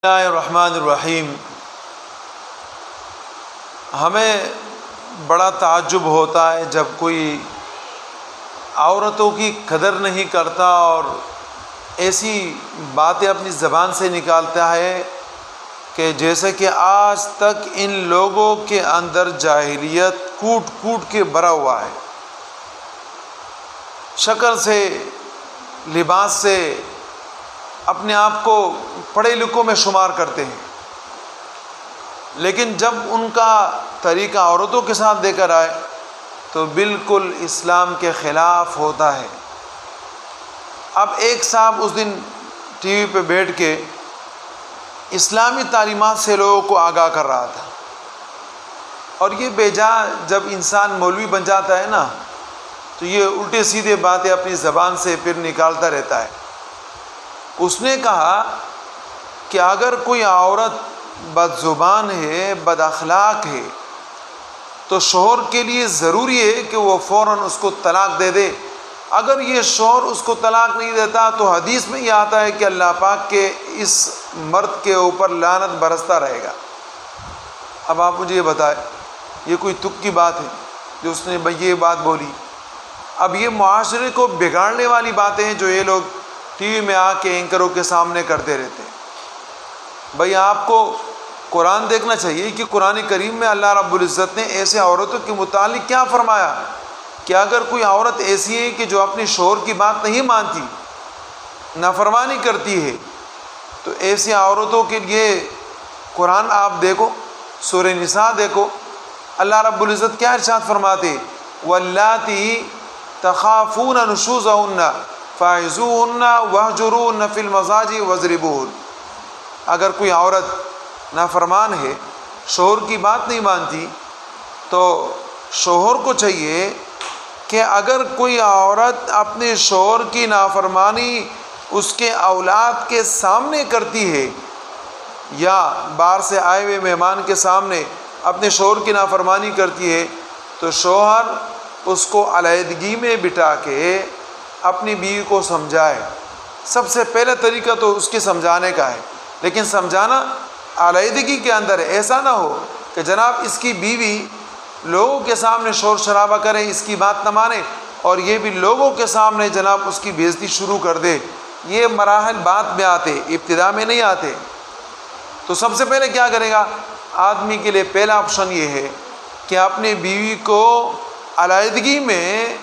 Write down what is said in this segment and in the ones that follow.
بسم اللہ الرحمن الرحیم۔ ہمیں بڑا تعجب ہوتا ہے جب کوئی عورتوں کی قدر نہیں کرتا اور ایسی باتیں اپنی زبان سے نکالتا ہے کہ جیسے کہ آج تک ان لوگوں کے اندر جاہلیت کوٹ کوٹ کے بھرا ہوا ہے، شکل سے، لباس سے اپنے آپ کو پڑھے لکھوں میں شمار کرتے ہیں، لیکن جب ان کا طریقہ عورتوں کے ساتھ دے کر آئے تو بالکل اسلام کے خلاف ہوتا ہے۔ اب ایک صاحب اس دن ٹی وی پہ بیٹھ کے اسلامی تعلیمات سے لوگوں کو آگاہ کر رہا تھا، اور یہ بے جا جب انسان مولوی بن جاتا ہے نا تو یہ الٹے سیدھے باتیں اپنی زبان سے پھر نکالتا رہتا ہے۔ اس نے کہا کہ اگر کوئی عورت بد زبان ہے، بد اخلاق ہے، تو شوہر کے لیے ضروری ہے کہ وہ فوراً اس کو طلاق دے دے۔ اگر یہ شوہر اس کو طلاق نہیں دیتا تو حدیث میں یہ آتا ہے کہ اللہ پاک کے اس مرد کے اوپر لعنت برستا رہے گا۔ اب آپ مجھے یہ بتائیں، یہ کوئی تک کی بات ہے جو اس نے یہ بات بولی؟ اب یہ معاشرے کو بگاڑنے والی باتیں ہیں جو یہ لوگ ٹی وی میں آ کے اینکروں کے سامنے کرتے رہتے ہیں۔ بھئی آپ کو قرآن دیکھنا چاہیے کہ قرآن کریم میں اللہ رب العزت نے ایسے عورتوں کے متعلق کیا فرمایا کہ اگر کوئی عورت ایسی ہے کہ جو اپنے شوہر کی بات نہیں مانتی، نافرمانی کرتی ہے، تو ایسی عورتوں کے لیے قرآن آپ دیکھو، سورہ نساء دیکھو، اللہ رب العزت کیا ارشاد فرماتے؟ وَاللَّاتِي تَخَافُونَ نُشُوزَهُنَّ فَاعِظُوهُنَّ وَاهْجُرُوهُنَّ فِي الْمَضَاجِعِ وَاضْرِبُوهُنَّ۔ اگر کوئی عورت نافرمان ہے، شوہر کی بات نہیں مانتی، تو شوہر کو چاہیے کہ اگر کوئی عورت اپنے شوہر کی نافرمانی اس کے اولاد کے سامنے کرتی ہے یا باہر سے آئے ہوئے مہمان کے سامنے اپنے شوہر کی نافرمانی کرتی ہے، تو شوہر اس کو علیحدگی میں بٹھا کے اپنی بیوی کو سمجھائے۔ سب سے پہلا طریقہ تو اس کے سمجھانے کا ہے، لیکن سمجھانا علیحدگی کے اندر ہے۔ ایسا نہ ہو کہ جناب اس کی بیوی لوگوں کے سامنے شور شرابہ کرے، اس کی بات نہ مانے، اور یہ بھی لوگوں کے سامنے جناب اس کی بے عزتی شروع کر دے۔ یہ مراحل بعد میں آتے، ابتدا میں نہیں آتے۔ تو سب سے پہلے کیا کرے گا آدمی کے لیے؟ پہلا آپشن یہ ہے کہ اپنی بیوی کو علیحدگی میں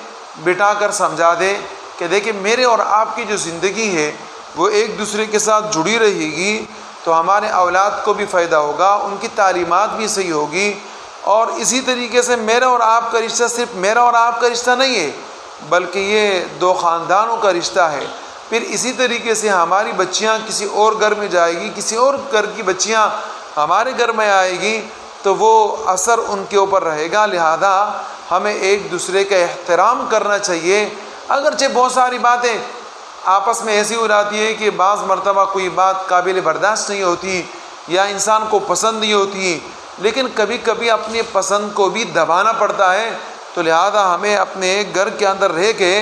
بٹھا کر سمجھا دے کہ دیکھیں میرے اور آپ کی جو زندگی ہے وہ ایک دوسرے کے ساتھ جڑی رہے گی، تو ہمارے اولاد کو بھی فائدہ ہوگا، ان کی تعلیمات بھی صحیح ہوگی، اور اسی طریقے سے میرا اور آپ کا رشتہ صرف میرا اور آپ کا رشتہ نہیں ہے بلکہ یہ دو خاندانوں کا رشتہ ہے۔ پھر اسی طریقے سے ہماری بچیاں کسی اور گھر میں جائے گی، کسی اور گھر کی بچیاں ہمارے گھر میں آئے گی، تو وہ اثر ان کے اوپر رہے گا۔ لہذا ہمیں ایک دوسرے کا احترام کرنا چاہیے۔ اگرچہ بہت ساری باتیں آپس میں ایسی ہو جاتی ہے کہ بعض مرتبہ کوئی بات قابل برداشت نہیں ہوتی یا انسان کو پسند نہیں ہوتی، لیکن کبھی کبھی اپنی پسند کو بھی دبانا پڑتا ہے۔ تو لہذا ہمیں اپنے گھر کے اندر رہ کے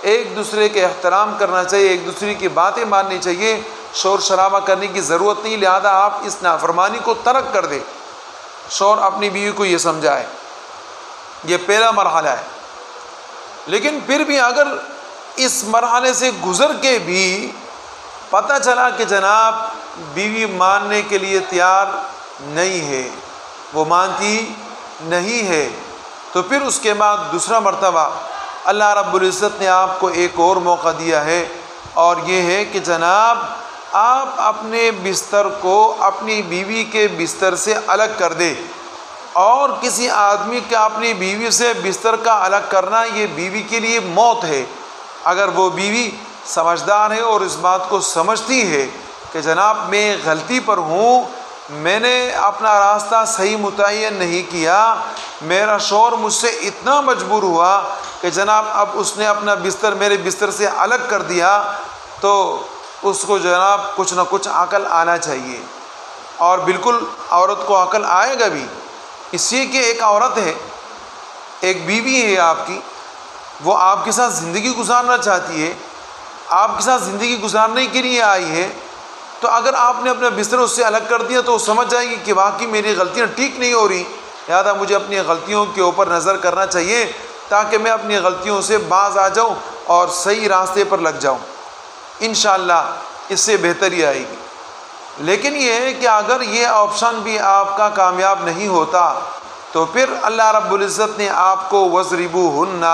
ایک دوسرے کے احترام کرنا چاہیے، ایک دوسرے کی باتیں ماننی چاہیے، شور شرابہ کرنے کی ضرورت نہیں۔ لہذا آپ اس نافرمانی کو ترک کر دیں، شوہر اپنی بیوی کو یہ سمجھائے۔ یہ پہلا مرحلہ ہے۔ لیکن پھر بھی اگر اس مرحلے سے گزر کے بھی پتہ چلا کہ جناب بیوی ماننے کے لیے تیار نہیں ہے، وہ مانتی نہیں ہے، تو پھر اس کے بعد دوسرا مرتبہ اللہ رب العزت نے آپ کو ایک اور موقع دیا ہے، اور یہ ہے کہ جناب آپ اپنے بستر کو اپنی بیوی کے بستر سے الگ کر دے۔ اور کسی آدمی کا اپنی بیوی سے بستر کا الگ کرنا یہ بیوی کے لیے موت ہے۔ اگر وہ بیوی سمجھدار ہے اور اس بات کو سمجھتی ہے کہ جناب میں غلطی پر ہوں، میں نے اپنا راستہ صحیح متعین نہیں کیا، میرا شوہر مجھ سے اتنا مجبور ہوا کہ جناب اب اس نے اپنا بستر میرے بستر سے الگ کر دیا، تو اس کو جناب کچھ نہ کچھ عقل آنا چاہیے۔ اور بالکل عورت کو عقل آئے گا بھی، اس لیے کہ ایک عورت ہے، ایک بیوی ہے آپ کی، وہ آپ کے ساتھ زندگی گزارنا چاہتی ہے، آپ کے ساتھ زندگی گزارنے کے لیے آئی ہے، تو اگر آپ نے اپنا بستر اس سے الگ کر دیا تو وہ سمجھ جائے گی کہ واقعی میری غلطیاں ٹھیک نہیں ہو رہی، لہٰذا مجھے اپنی غلطیوں کے اوپر نظر کرنا چاہیے تاکہ میں اپنی غلطیوں سے باز آ جاؤں اور صحیح راستے پر لگ جاؤں، انشاءاللہ اس سے بہتری آئے گی۔ لیکن یہ ہے کہ اگر یہ آپشن بھی آپ کا کامیاب نہیں ہوتا تو پھر اللہ رب العزت نے آپ کو وَاضْرِبُوهُنَّ،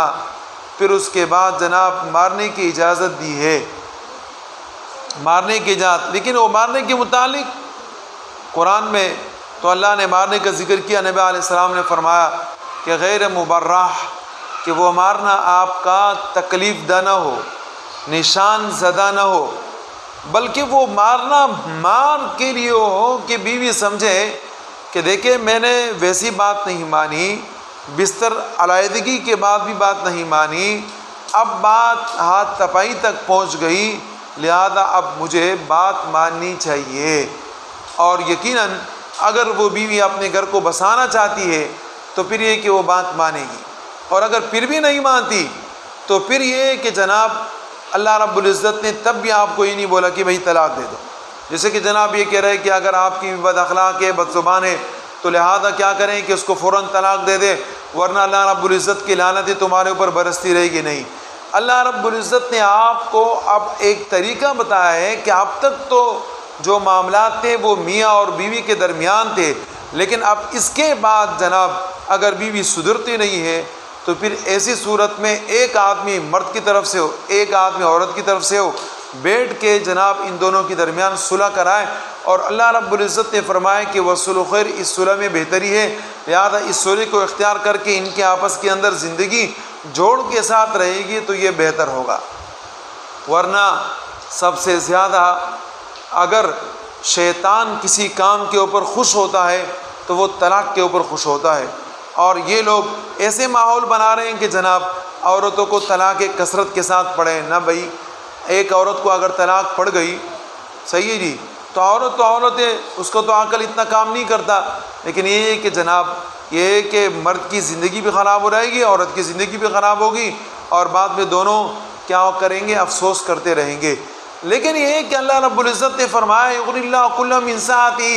پھر اس کے بعد جناب مارنے کی اجازت دی ہے، مارنے کی اجازت۔ لیکن وہ مارنے کے متعلق قرآن میں تو اللہ نے مارنے کا ذکر کیا، نبی علیہ السلام نے فرمایا کہ غیر مبرح، کہ وہ مارنا آپ کا تکلیف دہ نہ ہو، نشان زدہ نہ ہو، بلکہ وہ مارنا مار کے لیے ہو کہ بیوی سمجھے کہ دیکھیں میں نے ویسی بات نہیں مانی، بستر علیحدگی کے بعد بھی بات نہیں مانی، اب بات ہاتھ تپائی تک پہنچ گئی، لہذا اب مجھے بات ماننی چاہیے۔ اور یقیناً اگر وہ بیوی اپنے گھر کو بسانا چاہتی ہے تو پھر یہ کہ وہ بات مانے گی، اور اگر پھر بھی نہیں مانتی تو پھر یہ کہ جناب اللہ رب العزت نے تب بھی آپ کو یہ نہیں بولا کہ بھئی طلاق دے دو۔ جیسے کہ جناب یہ کہہ رہے کہ اگر آپ کی بد اخلاق ہے، بد زبان ہے، تو لہذا کیا کریں کہ اس کو فوراً طلاق دے دے، ورنہ اللہ رب العزت کی لعنت تمہارے اوپر برستی رہے گی۔ نہیں، اللہ رب العزت نے آپ کو اب ایک طریقہ بتایا ہے کہ اب تک تو جو معاملات تھے وہ میاں اور بیوی کے درمیان تھے، لیکن اب اس کے بعد جناب اگر بیوی سدھرتی نہیں ہے تو پھر ایسی صورت میں ایک آدمی مرد کی طرف سے ہو، ایک آدمی عورت کی طرف سے ہو، بیٹھ کے جناب ان دونوں کے درمیان صلح کرائے۔ اور اللہ رب العزت نے فرمایا کہ وصلح خیر، اس صلح میں بہتری ہے، لہذا اس صلح کو اختیار کر کے ان کے آپس کے اندر زندگی جوڑ کے ساتھ رہے گی تو یہ بہتر ہوگا۔ ورنہ سب سے زیادہ اگر شیطان کسی کام کے اوپر خوش ہوتا ہے تو وہ طلاق کے اوپر خوش ہوتا ہے، اور یہ لوگ ایسے ماحول بنا رہے ہیں کہ جناب عورتوں کو طلاق کثرت کے ساتھ پڑھیں نہ۔ بھائی ایک عورت کو اگر طلاق پڑ گئی، صحیح ہے جی، تو عورت ہے، اس کو تو عقل اتنا کام نہیں کرتا، لیکن یہ ہے کہ جناب یہ ہے کہ مرد کی زندگی بھی خراب ہو جائے گی، عورت کی زندگی بھی خراب ہوگی، اور بعد میں دونوں کیا کریں گے، افسوس کرتے رہیں گے۔ لیکن یہ ہے کہ اللہ رب العزت نے فرمایا یغنی اللہ کل من سعتہ،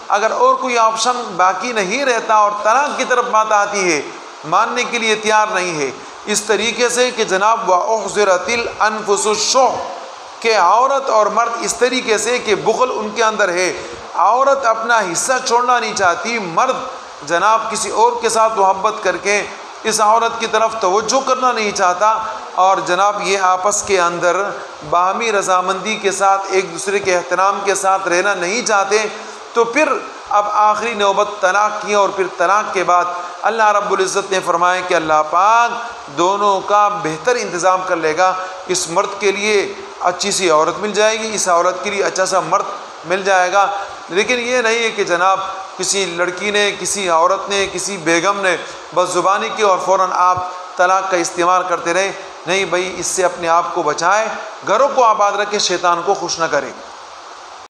اگر اور کوئی آپشن باقی نہیں رہتا اور طلاق کی طرف بات آتی ہے، ماننے کے لیے تیار نہیں ہے، اس طریقے سے کہ جناب وَأُحْضِرَتِ الْأَنفُسُ الشُّحَّ، کہ عورت اور مرد اس طریقے سے کہ بخل ان کے اندر ہے، عورت اپنا حصہ چھوڑنا نہیں چاہتی، مرد جناب کسی اور کے ساتھ محبت کر کے اس عورت کی طرف توجہ کرنا نہیں چاہتا، اور جناب یہ آپس کے اندر باہمی رضامندی کے ساتھ ایک دوسرے کے احترام کے ساتھ رہنا نہیں چاہتے، تو پھر اب آخری نوبت طلاق کی، اور پھر طلاق کے بعد اللہ رب العزت نے فرمایا کہ اللہ پاک دونوں کا بہتر انتظام کر لے گا، اس مرد کے لیے اچھی سی عورت مل جائے گی، اس عورت کے لیے اچھا سا مرد مل جائے گا۔ لیکن یہ نہیں ہے کہ جناب کسی لڑکی نے، کسی عورت نے، کسی بیگم نے بس زبانی کی اور فوراً آپ طلاق کا استعمال کرتے رہے۔ نہیں بھائی، اس سے اپنے آپ کو بچائے، گھروں کو آباد رکھے، شیطان کو خوش نہ کرے۔